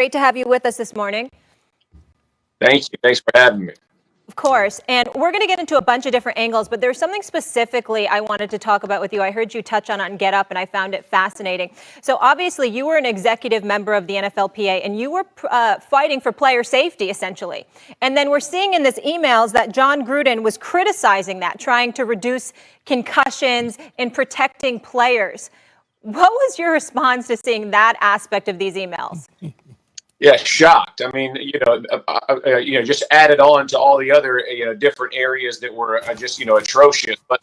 Great to have you with us this morning. Thank you. Thanks for having me. Of course. And we're going to get into a bunch of different angles, but there's something specifically I wanted to talk about with you. I heard you touch on Get Up, and I found it fascinating. So obviously, you were an executive member of the NFLPA, and you were fighting for player safety, essentially. And then we're seeing in this emails that Jon Gruden was criticizing that, trying to reduce concussions and protecting players. What was your response to seeing that aspect of these emails? Yeah, shocked. I mean, just added on to all the other, different areas that were just, atrocious. But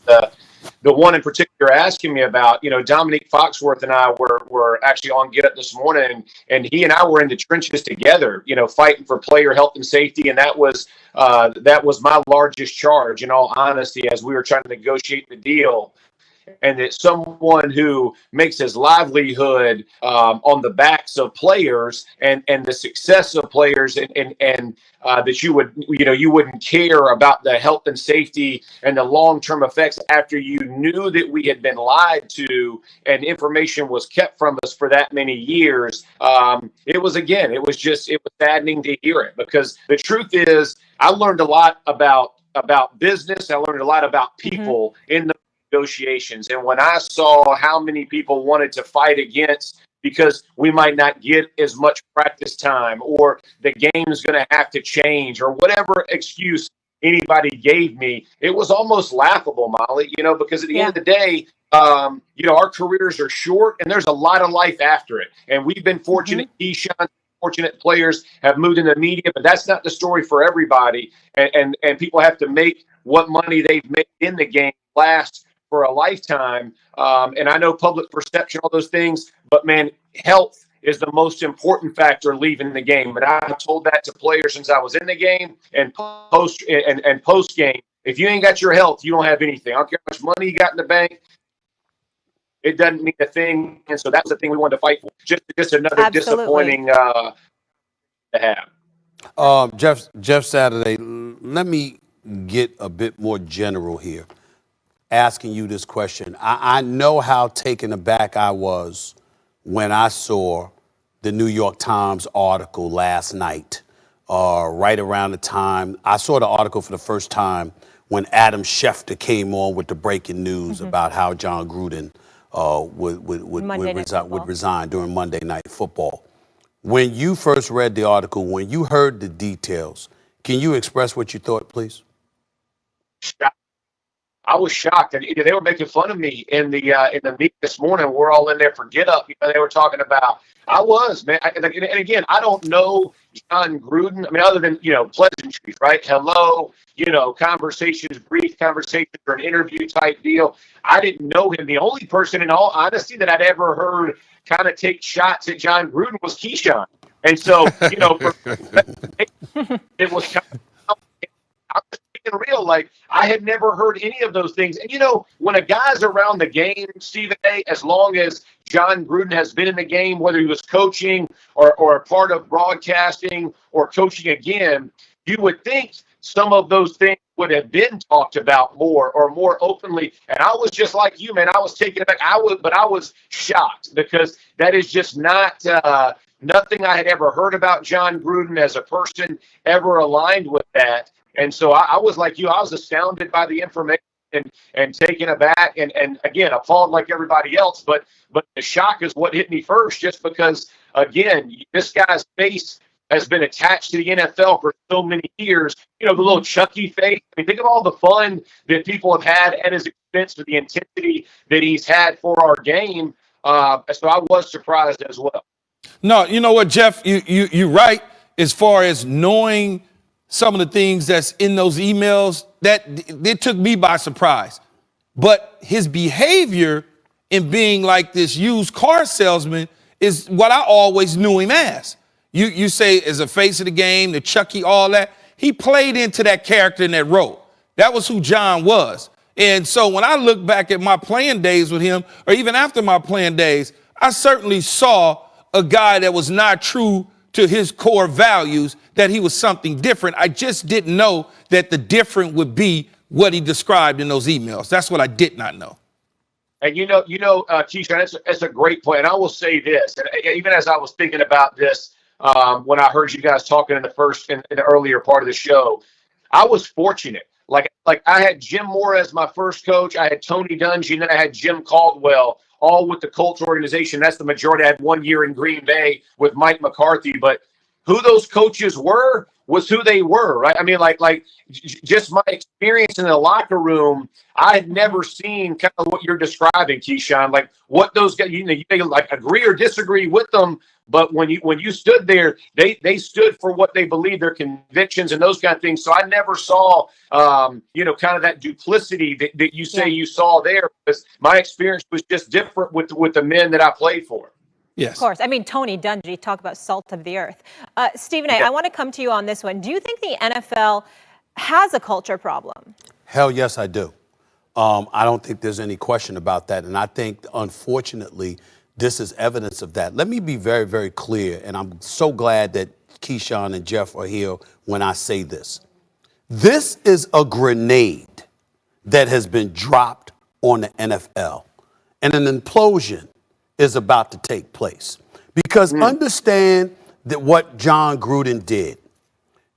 the one in particular you're asking me about, Dominique Foxworth and I were actually on Get Up this morning, and he and I were in the trenches together, fighting for player health and safety. And that was my largest charge, in all honesty, as we were trying to negotiate the deal. And that someone who makes his livelihood on the backs of players and the success of players, and that you wouldn't care about the health and safety and the long-term effects after you knew that we had been lied to and information was kept from us for that many years. It was saddening to hear it, because the truth is, I learned a lot about business. I learned a lot about people in the negotiations. And when I saw how many people wanted to fight against because we might not get as much practice time, or the game is going to have to change, or whatever excuse anybody gave me, it was almost laughable, Molly, because at the end of the day, our careers are short and there's a lot of life after it. And we've been fortunate, Keyshawn, fortunate players have moved into the media, but that's not the story for everybody. And people have to make what money they've made in the game last for a lifetime. And I know public perception, all those things, but man, health is the most important factor leaving the game. And I told that to players since I was in the game and post game. If you ain't got your health, you don't have anything. I don't care how much money you got in the bank. It doesn't mean a thing. And so that's the thing we wanted to fight for. Just another disappointing to have. Jeff Saturday, let me get a bit more general here, asking you this question. I know how taken aback I was when I saw the New York Times article last night, right around the time. I saw the article for the first time when Adam Schefter came on with the breaking news about how Jon Gruden would resign during Monday Night Football. When you first read the article, when you heard the details, can you express what you thought, please? I was shocked. They were making fun of me in the meet this morning. We're all in there for Get Up. They were talking about. I was, man. And again, I don't know Jon Gruden. I mean, other than pleasantries, right? Hello, conversations, brief conversations, or an interview type deal. I didn't know him. The only person, in all honesty, that I'd ever heard kind of take shots at Jon Gruden was Keyshawn. And so, it was kind of. Real, like, I had never heard any of those things. And when a guy's around the game, Stephen A., as long as Jon Gruden has been in the game, whether he was coaching or a part of broadcasting or coaching again, you would think some of those things would have been talked about more or more openly. And I was just like you, man. I was taken aback. I was shocked, because that is just not nothing I had ever heard about Jon Gruden as a person ever aligned with that. And so I was like you. I was astounded by the information and taken aback and again, appalled like everybody else. But the shock is what hit me first, just because, again, this guy's face has been attached to the NFL for so many years. The little Chucky face. I mean, think of all the fun that people have had at his expense, for the intensity that he's had for our game. So I was surprised as well. No, you know what, Jeff? You're right as far as knowing some of the things that's in those emails. That it took me by surprise. But his behavior in being like this used car salesman is what I always knew him as. You say as a face of the game, the Chucky, all that. He played into that character in that role. That was who Jon was. And so when I look back at my playing days with him, or even after my playing days, I certainly saw a guy that was not true to his core values, that he was something different. I just didn't know that the different would be what he described in those emails. That's what I did not know. And Keyshawn, that's a great point. And I will say this, and even as I was thinking about this when I heard you guys talking in the earlier part of the show. I was fortunate. Like I had Jim Moore as my first coach. I had Tony Dungy, and then I had Jim Caldwell, all with the Colts organization. That's the majority. I had 1 year in Green Bay with Mike McCarthy, but who those coaches were was who they were, right? I mean, just my experience in the locker room, I had never seen kind of what you're describing, Keyshawn. Like what those guys, you may like agree or disagree with them, but when you stood there, they stood for what they believed, their convictions and those kind of things. So I never saw, kind of that duplicity that you say you saw there, because my experience was just different with the men that I played for. Yes. Of course. I mean, Tony Dungy, talk about salt of the earth. Stephen A., I want to come to you on this one. Do you think the NFL has a culture problem? Hell yes, I do. I don't think there's any question about that. And I think, unfortunately, this is evidence of that. Let me be very, very clear. And I'm so glad that Keyshawn and Jeff are here when I say this. This is a grenade that has been dropped on the NFL. And an implosion is about to take place. Because understand that what Jon Gruden did.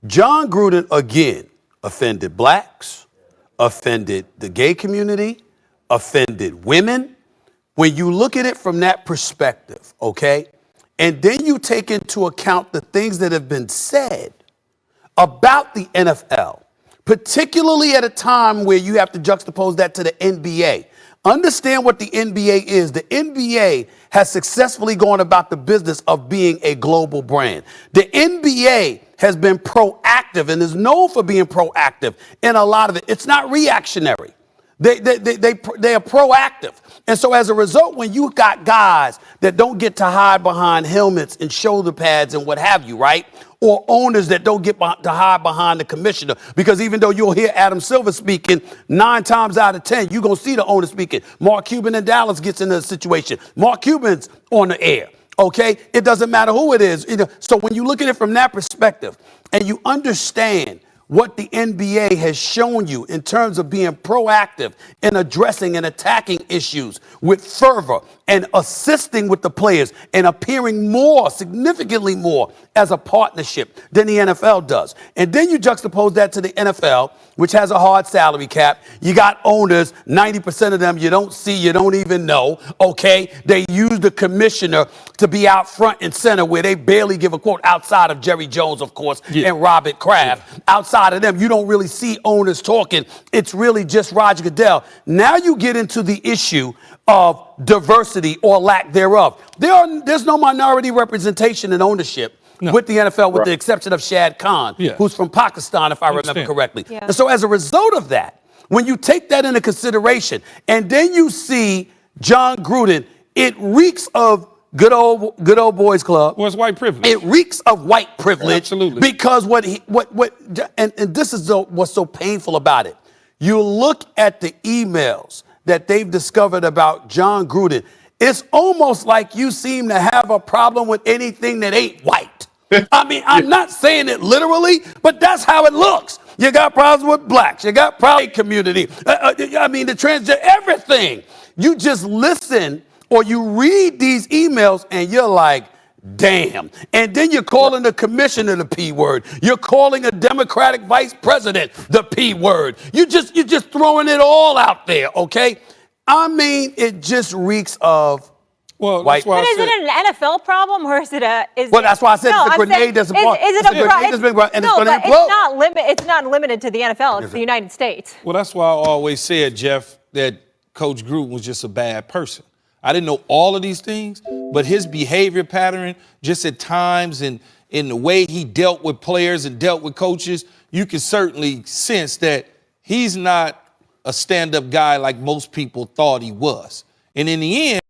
Jon Gruden, again, offended blacks, offended the gay community, offended women. When you look at it from that perspective, okay, and then you take into account the things that have been said about the NFL, particularly at a time where you have to juxtapose that to the NBA. Understand what the NBA is. The NBA has successfully gone about the business of being a global brand. The NBA has been proactive and is known for being proactive in a lot of it. It's not reactionary. They are proactive. And so as a result, when you got guys that don't get to hide behind helmets and shoulder pads and what have you, right? Or owners that don't get to hide behind the commissioner, because even though you'll hear Adam Silver speaking 9 times out of 10, you're going to see the owner speaking. Mark Cuban in Dallas gets into the situation. Mark Cuban's on the air. OK, it doesn't matter who it is. So when you look at it from that perspective and you understand what the NBA has shown you in terms of being proactive in addressing and attacking issues with fervor and assisting with the players and appearing more, significantly more, as a partnership than the NFL does. And then you juxtapose that to the NFL, which has a hard salary cap. You got owners, 90% of them you don't see, you don't even know, okay? They use the commissioner to be out front and center, where they barely give a quote, outside of Jerry Jones, of course, and Robert Kraft. Outside of them, you don't really see owners talking. It's really just Roger Goodell. Now you get into the issue of diversity or lack thereof. There's no minority representation in ownership with the NFL, with the exception of Shad Khan, who's from Pakistan, if I remember correctly. And so as a result of that, when you take that into consideration, and then you see Jon Gruden, it reeks of good old boys club. Well, it's white privilege. It reeks of white privilege. Absolutely. Because and this is what's so painful about it. You look at the emails that they've discovered about Jon Gruden. It's almost like you seem to have a problem with anything that ain't white. I mean, I'm not saying it literally, but that's how it looks. You got problems with blacks. You got problems with the community. I mean, the transgender, everything. You just listen or you read these emails and you're like, damn. And then you're calling the commissioner the P word. You're calling a Democratic vice president the P word. You're just throwing it all out there, okay? I mean, it just reeks of white. But is it an NFL problem, or is it well, that's why I said it's a grenade that's a part. Is it a grenade that's been brought, and no, it's going to implode? It's not limited to the NFL. It's the United States. Well, that's why I always said, Jeff, that Coach Gruden was just a bad person. I didn't know all of these things, but his behavior pattern, just at times in the way he dealt with players and dealt with coaches, you can certainly sense that he's not a stand-up guy like most people thought he was. And in the end,